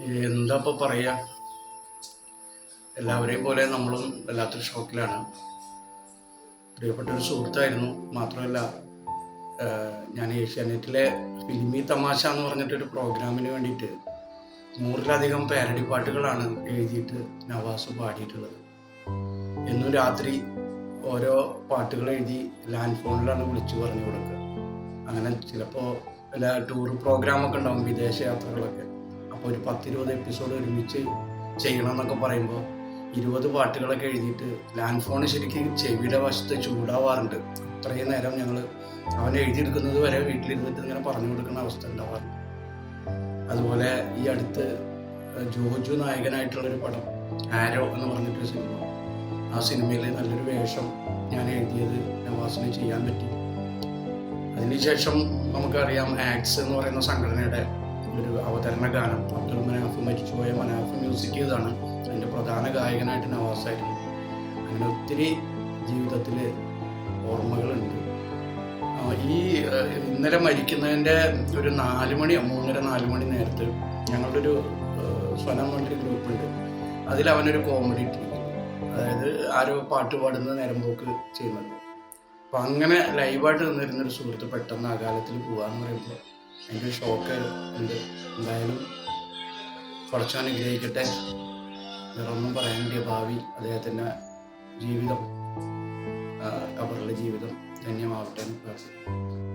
എന്താ ഇപ്പോൾ പറയുക, എല്ലാവരെയും പോലെ നമ്മളും വല്ലാത്തൊരു ഷോക്കിലാണ്. പ്രിയപ്പെട്ട ഒരു സുഹൃത്തായിരുന്നു. മാത്രമല്ല, ഞാൻ ഏഷ്യാനെറ്റിലെ ഫിലിമി തമാശ എന്ന് പറഞ്ഞിട്ടൊരു പ്രോഗ്രാമിന് വേണ്ടിയിട്ട് 100-ലധികം പാരഡി പാട്ടുകളാണ് എഴുതിയിട്ട് നവാസ് പാടിയിട്ടുള്ളത്. എന്നും രാത്രി ഓരോ പാട്ടുകൾ എഴുതി ലാൻഡ് ഫോണിലാണ് വിളിച്ചു പറഞ്ഞു കൊടുക്കുക. അങ്ങനെ ചിലപ്പോൾ വല്ല ടൂർ പ്രോഗ്രാമൊക്കെ ഉണ്ടാവും, വിദേശ യാത്രകളൊക്കെ. അപ്പോൾ ഒരു 10-20 എപ്പിസോഡ് ഒരുമിച്ച് ചെയ്യണം എന്നൊക്കെ പറയുമ്പോൾ 20 പാട്ടുകളൊക്കെ എഴുതിയിട്ട് ലാൻഡ് ഫോൺ ശരിക്കും ചെവിയുടെ വശത്ത് ചൂടാവാറുണ്ട്. അത്രയും നേരം ഞങ്ങൾ അവൻ എഴുതിയെടുക്കുന്നത് വരെ വീട്ടിലിരുന്നിട്ട് ഇങ്ങനെ പറഞ്ഞു കൊടുക്കുന്ന അവസ്ഥ ഉണ്ടാവാറുണ്ട്. അതുപോലെ ഈ അടുത്ത് ജോജു നായകനായിട്ടുള്ളൊരു പടം ആരോ എന്ന് പറഞ്ഞിട്ടൊരു സിനിമ, ആ സിനിമയിൽ നല്ലൊരു വേഷം ഞാൻ എഴുതിയത് നവാസിന് ചെയ്യാൻ പറ്റി. അതിനുശേഷം നമുക്കറിയാം, ആക്സ് എന്ന് പറയുന്ന സംഘടനയുടെ ഒരു അവതരണ ഗാനം അബ്ദുൾ മനാഫ്, മരിച്ചുപോയ മനാഫ് മ്യൂസിക് ചെയ്തതാണ്. അതിൻ്റെ പ്രധാന ഗായകനായിട്ട് നവാസായിരുന്നു. അങ്ങനെ ഒത്തിരി ജീവിതത്തിൽ ഓർമ്മകളുണ്ട്. ഈ ഇന്നലെ മരിക്കുന്നതിൻ്റെ ഒരു 4 മണി 3:30-4 മണി നേരത്ത് ഞങ്ങളുടെ ഒരു സ്വനം വേണ്ടി ഗ്രൂപ്പുണ്ട്. അതിൽ അവനൊരു കോമഡി ഇട്ടിരിക്കും, അതായത് ആരോ പാട്ട് പാടുന്ന നേരം പോക്ക് ചെയ്യുന്നത്. അപ്പം അങ്ങനെ ലൈവായിട്ട് നിന്നിരുന്നൊരു സുഹൃത്ത് പെട്ടെന്ന് അകാലത്തിൽ പോകാന്ന് പറയുമ്പോൾ എൻ്റെ ഒരു ഷോക്ക് ഉണ്ട്. എന്തായാലും കുറച്ച് അനുഗ്രഹിക്കട്ടെ. വേറൊന്നും പറയാൻ വേണ്ടിയ ഭാവി അദ്ദേഹത്തിൻ്റെ ജീവിതം, ഖബറിലെ ജീവിതം ധന്യമാവട്ടെ എന്ന് പ്രാർത്ഥിക്കുന്നു.